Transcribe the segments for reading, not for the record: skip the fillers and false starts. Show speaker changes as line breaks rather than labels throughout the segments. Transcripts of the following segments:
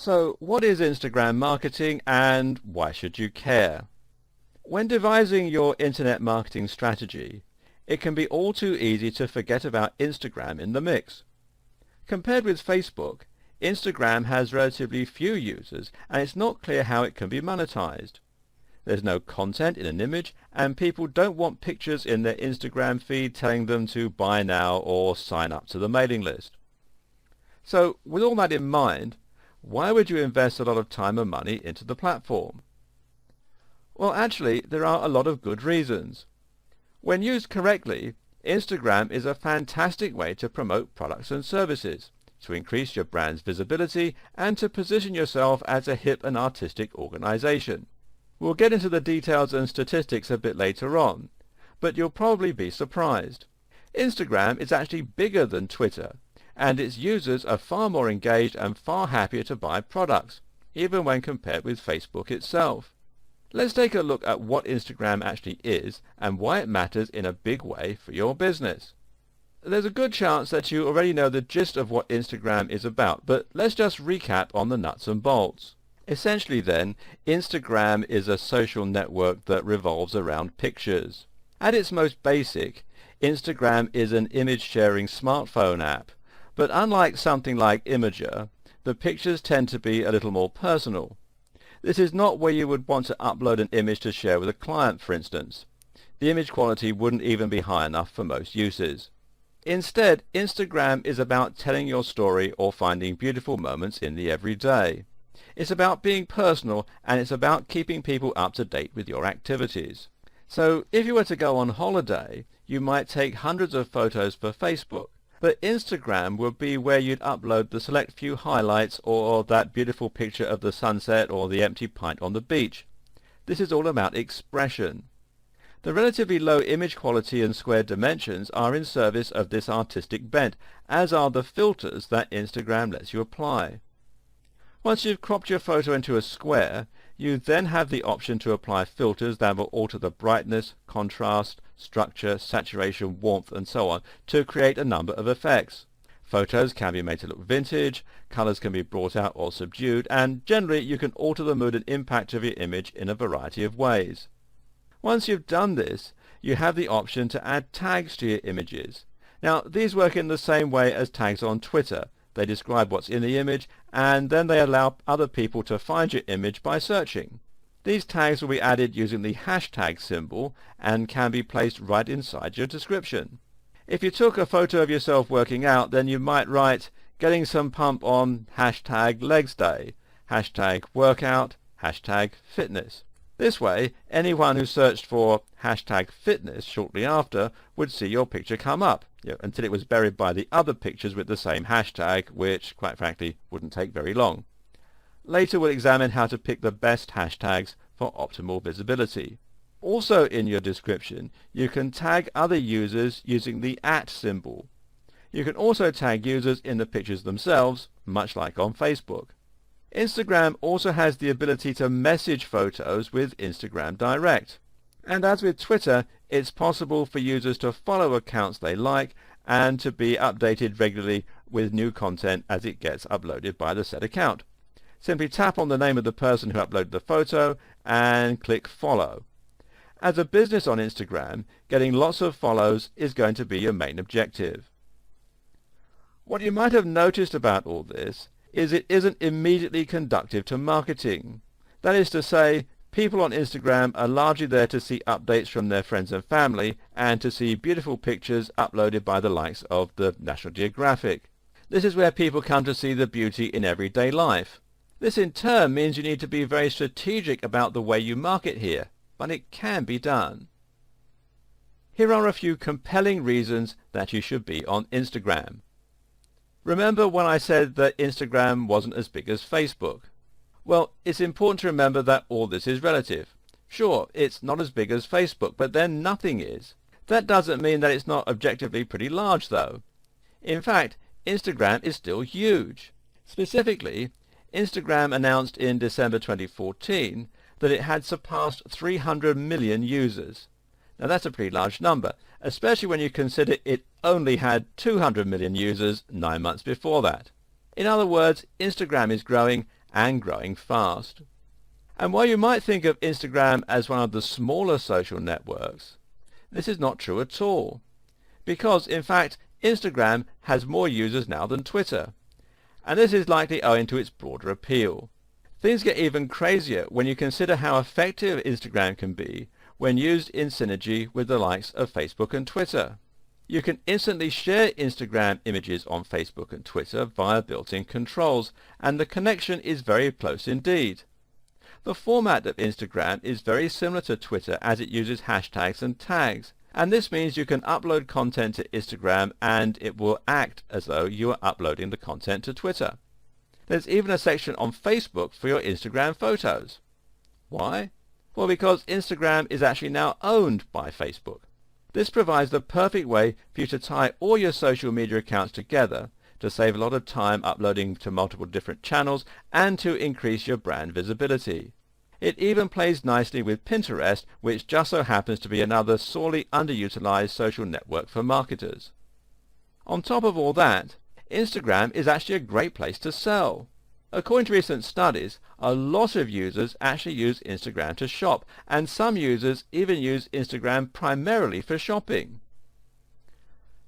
So, what is Instagram marketing and why should you care? When devising your internet marketing strategy, it can be all too easy to forget about Instagram in the mix. Compared with Facebook, Instagram has relatively few users and it's not clear how it can be monetized. There's no content in an image and people don't want pictures in their Instagram feed telling them to buy now or sign up to the mailing list. So, with all that in mind, why would you invest a lot of time and money into the platform? Well, actually, there are a lot of good reasons. When used correctly, Instagram is a fantastic way to promote products and services, to increase your brand's visibility, and to position yourself as a hip and artistic organization. We'll get into the details and statistics a bit later on, but you'll probably be surprised. Instagram is actually bigger than Twitter, and its users are far more engaged and far happier to buy products, even when compared with Facebook itself. Let's take a look at what Instagram actually is and why it matters in a big way for your business. There's a good chance that you already know the gist of what Instagram is about, but let's just recap on the nuts and bolts. Essentially then, Instagram is a social network that revolves around pictures. At its most basic, Instagram is an image-sharing smartphone app. But unlike something like Imager, the pictures tend to be a little more personal. This is not where you would want to upload an image to share with a client, for instance. The image quality wouldn't even be high enough for most uses. Instead, Instagram is about telling your story or finding beautiful moments in the everyday. It's about being personal and it's about keeping people up to date with your activities. So if you were to go on holiday, you might take hundreds of photos for Facebook. But Instagram would be where you'd upload the select few highlights or that beautiful picture of the sunset or the empty pint on the beach. This is all about expression. The relatively low image quality and square dimensions are in service of this artistic bent, as are the filters that Instagram lets you apply. Once you've cropped your photo into a square, you then have the option to apply filters that will alter the brightness, contrast, structure, saturation, warmth, and so on to create a number of effects. Photos can be made to look vintage, colors can be brought out or subdued, and generally you can alter the mood and impact of your image in a variety of ways. Once you've done this, you have the option to add tags to your images. Now, these work in the same way as tags on Twitter. They describe what's in the image, and then they allow other people to find your image by searching. These tags will be added using the hashtag symbol and can be placed right inside your description. If you took a photo of yourself working out, then you might write, getting some pump on hashtag legs day, hashtag workout, hashtag fitness. This way, anyone who searched for hashtag fitness shortly after would see your picture come up, until it was buried by the other pictures with the same hashtag, which, quite frankly, wouldn't take very long. Later we'll examine how to pick the best hashtags for optimal visibility. Also in your description, you can tag other users using the @ symbol. You can also tag users in the pictures themselves, much like on Facebook. Instagram also has the ability to message photos with Instagram Direct. And as with Twitter, it's possible for users to follow accounts they like and to be updated regularly with new content as it gets uploaded by the said account. Simply tap on the name of the person who uploaded the photo and click follow. As a business on Instagram, getting lots of follows is going to be your main objective. What you might have noticed about all this is it isn't immediately conducive to marketing. That is to say, people on Instagram are largely there to see updates from their friends and family and to see beautiful pictures uploaded by the likes of the National Geographic. This is where people come to see the beauty in everyday life. This in turn means you need to be very strategic about the way you market here, but it can be done. Here are a few compelling reasons that you should be on Instagram. Remember when I said that Instagram wasn't as big as Facebook? Well, it's important to remember that all this is relative. Sure, it's not as big as Facebook, but then nothing is. That doesn't mean that it's not objectively pretty large, though. In fact, Instagram is still huge. Specifically, Instagram announced in December 2014 that it had surpassed 300 million users. Now that's a pretty large number, especially when you consider it only had 200 million users 9 months before that. In other words, Instagram is growing and growing fast. And while you might think of Instagram as one of the smaller social networks, this is not true at all. Because, in fact, Instagram has more users now than Twitter. And this is likely owing to its broader appeal. Things get even crazier when you consider how effective Instagram can be when used in synergy with the likes of Facebook and Twitter. You can instantly share Instagram images on Facebook and Twitter via built-in controls, and the connection is very close indeed. The format of Instagram is very similar to Twitter as it uses hashtags and tags, and this means you can upload content to Instagram and it will act as though you are uploading the content to Twitter. There's even a section on Facebook for your Instagram photos. Why? Well, because Instagram is actually now owned by Facebook. This provides the perfect way for you to tie all your social media accounts together to save a lot of time uploading to multiple different channels and to increase your brand visibility. It even plays nicely with Pinterest, which just so happens to be another sorely underutilized social network for marketers. On top of all that, Instagram is actually a great place to sell. According to recent studies, a lot of users actually use Instagram to shop, and some users even use Instagram primarily for shopping.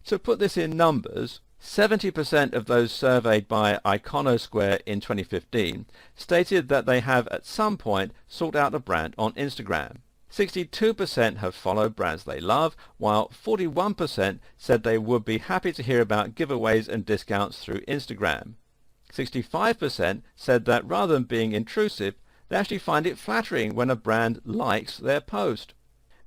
To put this in numbers, 70% of those surveyed by Iconosquare in 2015 stated that they have at some point sought out a brand on Instagram. 62% have followed brands they love, while 41% said they would be happy to hear about giveaways and discounts through Instagram. 65% said that rather than being intrusive, they actually find it flattering when a brand likes their post.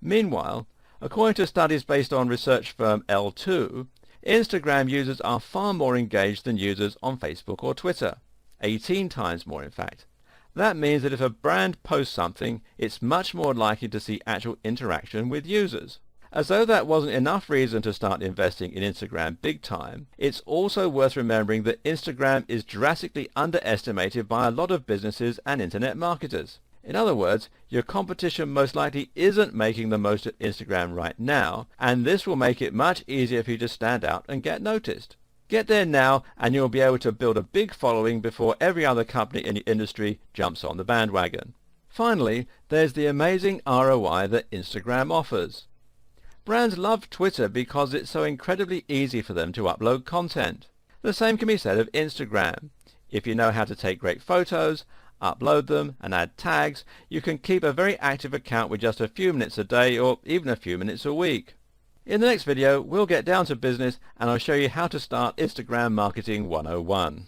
Meanwhile, according to studies based on research firm L2, Instagram users are far more engaged than users on Facebook or Twitter, 18 times more in fact. That means that if a brand posts something, it's much more likely to see actual interaction with users. As though that wasn't enough reason to start investing in Instagram big time, it's also worth remembering that Instagram is drastically underestimated by a lot of businesses and internet marketers. In other words, your competition most likely isn't making the most of Instagram right now, and this will make it much easier for you to stand out and get noticed. Get there now and you'll be able to build a big following before every other company in the industry jumps on the bandwagon. Finally, there's the amazing ROI that Instagram offers. Brands love Twitter because it's so incredibly easy for them to upload content. The same can be said of Instagram. If you know how to take great photos, upload them and add tags, you can keep a very active account with just a few minutes a day or even a few minutes a week. In the next video, we'll get down to business and I'll show you how to start Instagram Marketing 101.